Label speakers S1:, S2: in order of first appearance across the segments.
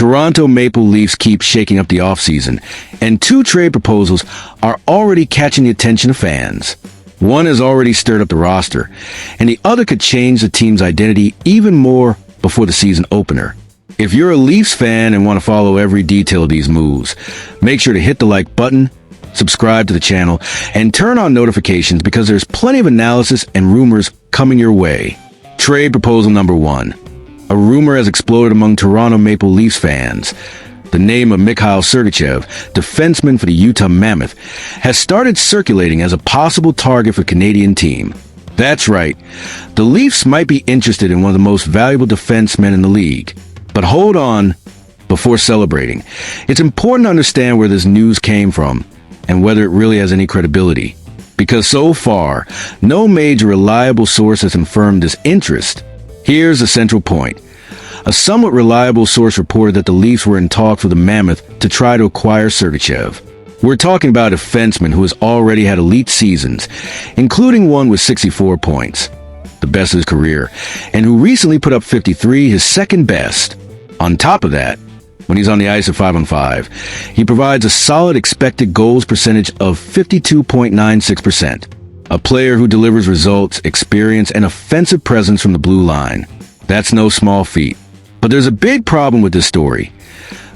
S1: Toronto Maple Leafs keep shaking up the offseason, and two trade proposals are already catching the attention of fans. One has already stirred up the roster, and the other could change the team's identity even more before the season opener. If you're a Leafs fan and want to follow every detail of these moves, make sure to hit the like button, subscribe to the channel, and turn on notifications because there's plenty of analysis and rumors coming your way. Trade proposal number 1. A rumor has exploded among Toronto Maple Leafs fans. The name of Mikhail Sergeev, defenseman for the Utah Mammoth, has started circulating as a possible target for the Canadian team. That's right. The Leafs might be interested in one of the most valuable defensemen in the league. But hold on before celebrating. It's important to understand where this news came from and whether it really has any credibility. Because so far, no major reliable source has confirmed this interest. Here's the central point. A somewhat reliable source reported that the Leafs were in talks with the Mammoth to try to acquire Sergeev. We're talking about a defenseman who has already had elite seasons, including one with 64 points, the best of his career, and who recently put up 53, his second best. On top of that, when he's on the ice at 5-on-5, he provides a solid expected goals percentage of 52.96%. A player who delivers results, experience, and offensive presence from the blue line. That's no small feat. But there's a big problem with this story.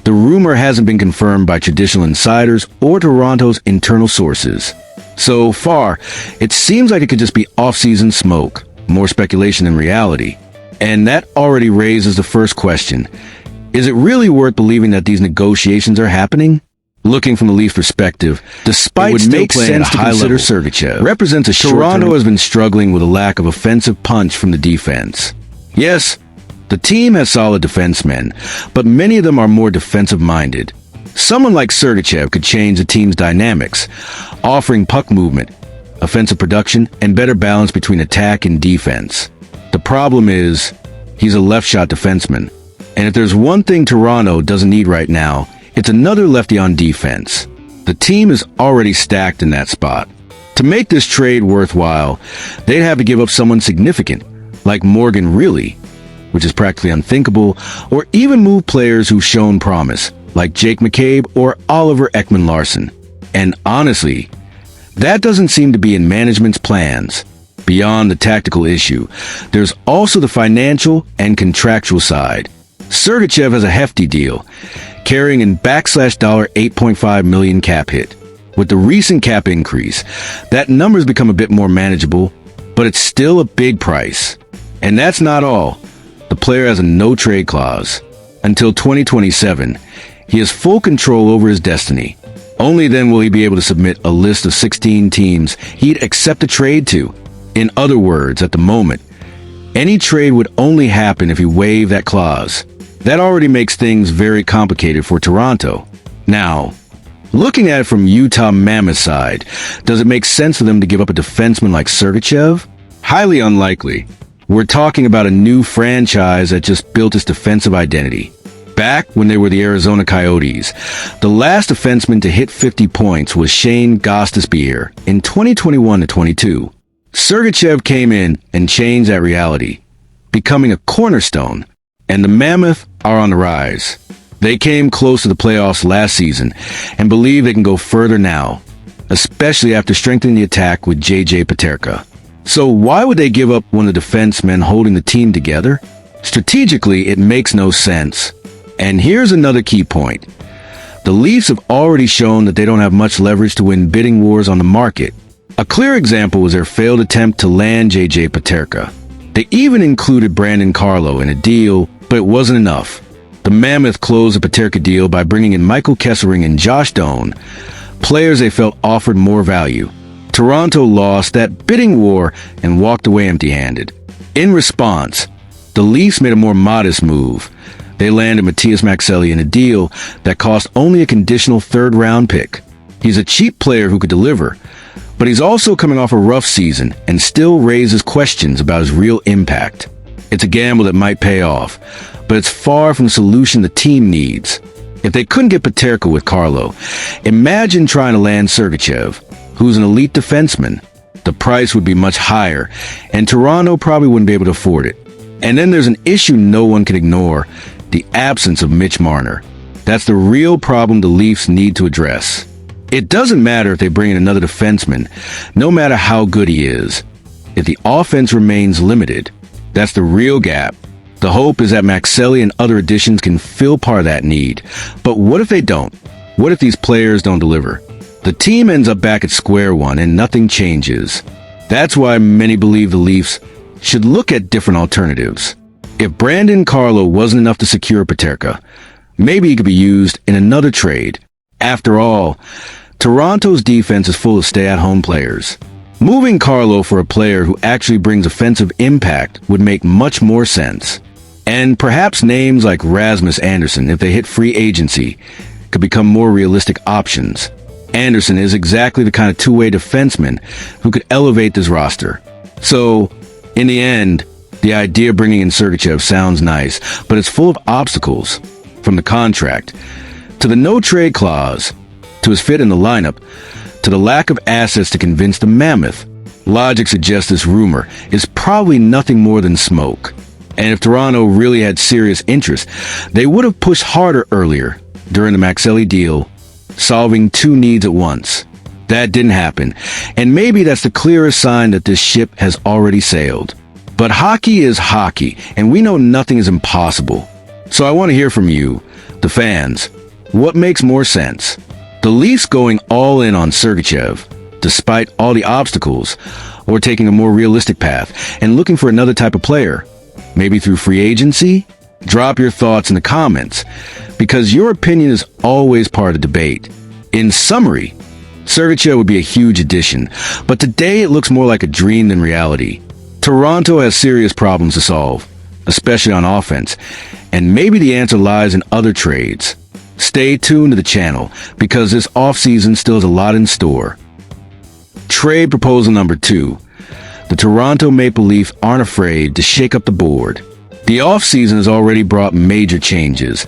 S1: The rumor hasn't been confirmed by traditional insiders or Toronto's internal sources. So far, it seems like it could just be off-season smoke, more speculation than reality. And that already raises the first question. Is it really worth believing that these negotiations are happening? Looking from the Leafs' perspective, despite still playing at a high level, Sergeev represents a Toronto has been struggling with a lack of offensive punch from the defense. Yes, the team has solid defensemen, but many of them are more defensive-minded. Someone like Sergeev could change the team's dynamics, offering puck movement, offensive production, and better balance between attack and defense. The problem is, he's a left-shot defenseman. And if there's one thing Toronto doesn't need right now, it's another lefty on defense. The team is already stacked in that spot. To make this trade worthwhile, they'd have to give up someone significant, like Morgan Riley, which is practically unthinkable, or even move players who've shown promise, like Jake McCabe or Oliver Ekman-Larsson. And honestly, that doesn't seem to be in management's plans. Beyond the tactical issue, there's also the financial and contractual side. Sergeev has a hefty deal, carrying in $8.5 million cap hit. With the recent cap increase, that number's become a bit more manageable, but it's still a big price. And that's not all. The player has a no-trade clause. Until 2027, he has full control over his destiny. Only then will he be able to submit a list of 16 teams he'd accept a trade to. In other words, at the moment, any trade would only happen if he waived that clause. That already makes things very complicated for Toronto. Now, looking at it from Utah Mammoth's side, does it make sense for them to give up a defenseman like Sergeev? Highly unlikely. We're talking about a new franchise that just built its defensive identity. Back when they were the Arizona Coyotes, the last defenseman to hit 50 points was Shane Gostisbehere in 2021-22. Sergeev came in and changed that reality, becoming a cornerstone, and the Mammoth are on the rise. They came close to the playoffs last season and believe they can go further now, especially after strengthening the attack with J.J. Peterka. So why would they give up one of the defensemen holding the team together? Strategically, it makes no sense. And here's another key point. The Leafs have already shown that they don't have much leverage to win bidding wars on the market. A clear example was their failed attempt to land J.J. Peterka. They even included Brandon Carlo in a deal, but it wasn't enough. The Mammoth closed the Peterka deal by bringing in Michael Kesselring and Josh Doan, players they felt offered more value. Toronto lost that bidding war and walked away empty-handed. In response, the Leafs made a more modest move. They landed Matthias Maxelli in a deal that cost only a conditional third-round pick. He's a cheap player who could deliver, but he's also coming off a rough season and still raises questions about his real impact. It's a gamble that might pay off, but it's far from the solution the team needs. If they couldn't get Peterka with Carlo, imagine trying to land Sergeev, who's an elite defenseman. The price would be much higher, and Toronto probably wouldn't be able to afford it. And then there's an issue no one can ignore, the absence of Mitch Marner. That's the real problem the Leafs need to address. It doesn't matter if they bring in another defenseman, no matter how good he is. If the offense remains limited, that's the real gap. The hope is that Maxelli and other additions can fill part of that need. But what if they don't? What if these players don't deliver? The team ends up back at square one and nothing changes. That's why many believe the Leafs should look at different alternatives. If Brandon Carlo wasn't enough to secure Peterka, maybe he could be used in another trade. After all, Toronto's defense is full of stay-at-home players. Moving Carlo for a player who actually brings offensive impact would make much more sense. And perhaps names like Rasmus Andersson, if they hit free agency, could become more realistic options. Andersson is exactly the kind of two-way defenseman who could elevate this roster. So, in the end, the idea of bringing in Sergeev sounds nice, but it's full of obstacles. From the contract, to the no-trade clause, to his fit in the lineup, to the lack of assets to convince the Mammoth. Logic suggests this rumor is probably nothing more than smoke. And if Toronto really had serious interest, they would have pushed harder earlier during the Maxelli deal, solving two needs at once. That didn't happen, and maybe that's the clearest sign that this ship has already sailed. But hockey is hockey, and we know nothing is impossible. So I want to hear from you, the fans. What makes more sense? The Leafs going all in on Sergachev, despite all the obstacles, or taking a more realistic path and looking for another type of player, maybe through free agency? Drop your thoughts in the comments, because your opinion is always part of the debate. In summary, Sergachev would be a huge addition, but today it looks more like a dream than reality. Toronto has serious problems to solve, especially on offense, and maybe the answer lies in other trades. Stay tuned to the channel, because this offseason still has a lot in store. Trade proposal number 2. The Toronto Maple Leafs aren't afraid to shake up the board. The offseason has already brought major changes,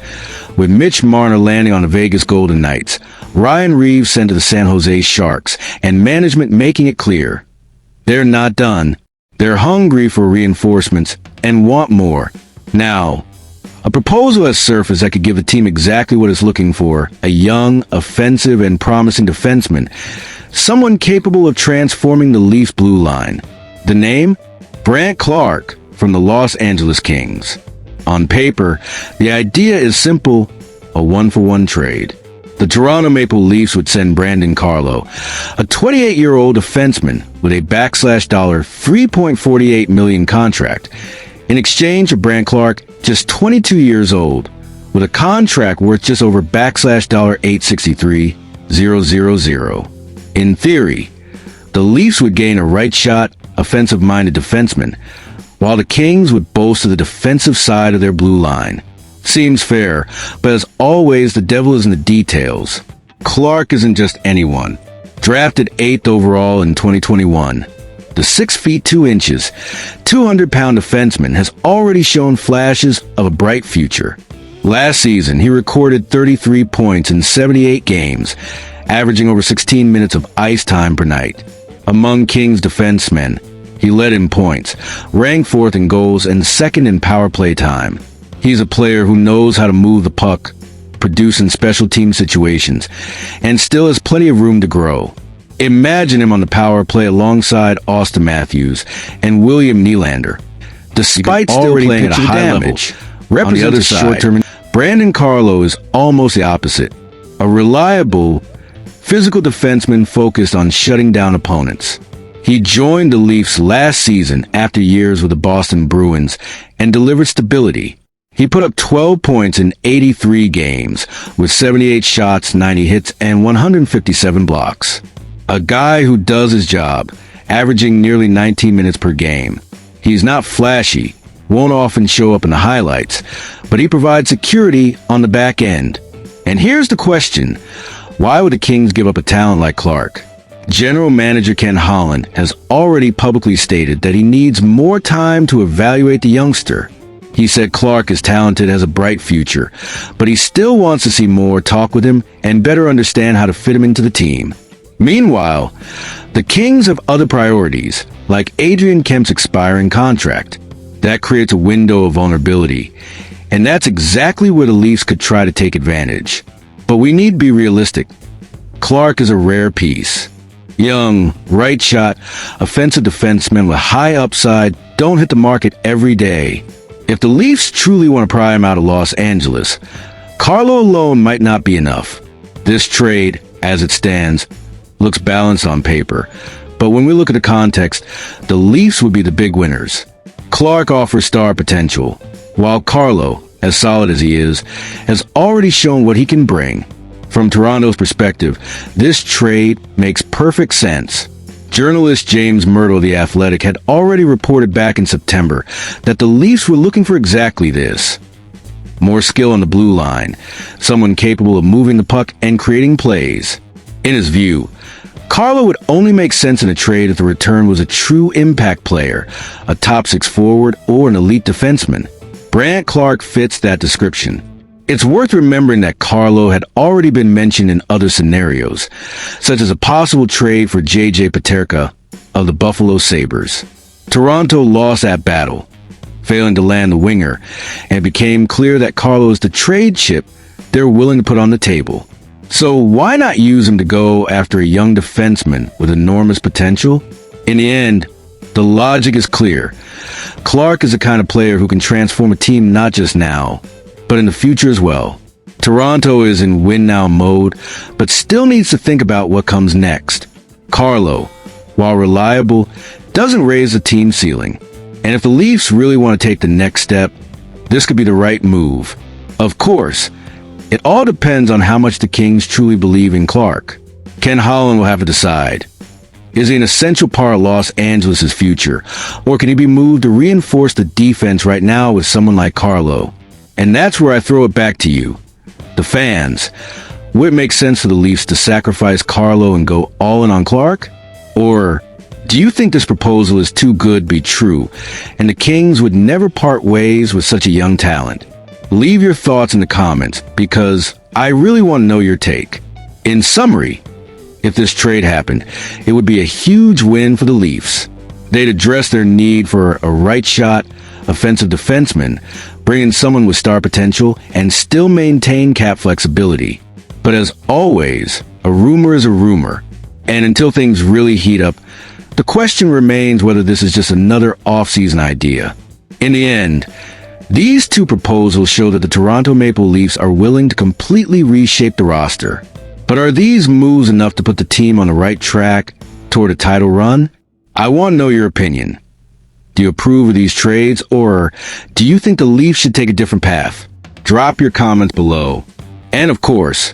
S1: with Mitch Marner landing on the Vegas Golden Knights, Ryan Reeves sent to the San Jose Sharks, and management making it clear. They're not done. They're hungry for reinforcements and want more. Now, a proposal has surfaced that could give the team exactly what it's looking for: a young, offensive, and promising defenseman, someone capable of transforming the Leafs blue line. The name? Brandt Clarke from the Los Angeles Kings. On paper, the idea is simple: a one-for-one trade. The Toronto Maple Leafs would send Brandon Carlo, a 28-year-old defenseman with a $3.48 million contract, in exchange for Brandt Clarke, just 22 years old, with a contract worth just over $863,000. In theory, the Leafs would gain a right-shot, offensive-minded defenseman, while the Kings would boast of the defensive side of their blue line. Seems fair, but as always, the devil is in the details. Clarke isn't just anyone. Drafted 8th overall in 2021, the 6 feet 2 inches, 200-pound defenseman has already shown flashes of a bright future. Last season, he recorded 33 points in 78 games, averaging over 16 minutes of ice time per night. Among Kings defensemen, he led in points, ranked 4th in goals, and 2nd in power play time. He's a player who knows how to move the puck, produce in special team situations, and still has plenty of room to grow. Imagine him on the power play alongside Austin Matthews and William Nylander. Despite still playing at a high level, on the other side, Brandon Carlo is almost the opposite. A reliable, physical defenseman focused on shutting down opponents. He joined the Leafs last season after years with the Boston Bruins and delivered stability. He put up 12 points in 83 games, with 78 shots, 90 hits, and 157 blocks. A guy who does his job, averaging nearly 19 minutes per game. He's not flashy, won't often show up in the highlights, but he provides security on the back end. And here's the question: why would the Kings give up a talent like Clarke? General Manager Ken Holland has already publicly stated that he needs more time to evaluate the youngster. He said Clarke is talented, has a bright future, but he still wants to see more, talk with him, and better understand how to fit him into the team. Meanwhile, the Kings have other priorities, like Adrian Kemp's expiring contract. That creates a window of vulnerability. And that's exactly where the Leafs could try to take advantage. But we need to be realistic. Clark is a rare piece. Young, right shot, offensive defensemen with high upside don't hit the market every day. If the Leafs truly want to pry him out of Los Angeles, Carlo alone might not be enough. This trade, as it stands, looks balanced on paper. But when we look at the context, the Leafs would be the big winners. Clark offers star potential, while Carlo, as solid as he is, has already shown what he can bring. From Toronto's perspective, this trade makes perfect sense. Journalist James Myrtle of The Athletic had already reported back in September that the Leafs were looking for exactly this. More skill on the blue line, someone capable of moving the puck and creating plays. In his view, Carlo would only make sense in a trade if the return was a true impact player, a top six forward, or an elite defenseman. Brandt Clarke fits that description. It's worth remembering that Carlo had already been mentioned in other scenarios, such as a possible trade for J.J. Peterka of the Buffalo Sabres. Toronto lost that battle, failing to land the winger, and it became clear that Carlo is the trade chip they're willing to put on the table. So why not use him to go after a young defenseman with enormous potential? In the end, the logic is clear. Clark is the kind of player who can transform a team not just now, but in the future as well. Toronto is in win-now mode, but still needs to think about what comes next. Carlo, while reliable, doesn't raise the team ceiling. And if the Leafs really want to take the next step, this could be the right move. Of course, it all depends on how much the Kings truly believe in Clark. Ken Holland will have to decide. Is he an essential part of Los Angeles' future, or can he be moved to reinforce the defense right now with someone like Carlo? And that's where I throw it back to you, the fans. Would it make sense for the Leafs to sacrifice Carlo and go all in on Clark? Or do you think this proposal is too good to be true, and the Kings would never part ways with such a young talent? Leave your thoughts in the comments, because I really want to know your take. In summary, if this trade happened, it would be a huge win for the Leafs. They'd address their need for a right shot, offensive defenseman, bring in someone with star potential, and still maintain cap flexibility. But as always, a rumor is a rumor. And until things really heat up, the question remains whether this is just another off-season idea. In the end, these two proposals show that the Toronto Maple Leafs are willing to completely reshape the roster. But are these moves enough to put the team on the right track toward a title run? I want to know your opinion. Do you approve of these trades, or do you think the Leafs should take a different path? Drop your comments below. And of course,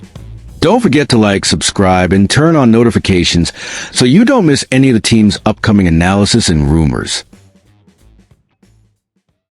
S1: don't forget to like, subscribe, and turn on notifications so you don't miss any of the team's upcoming analysis and rumors.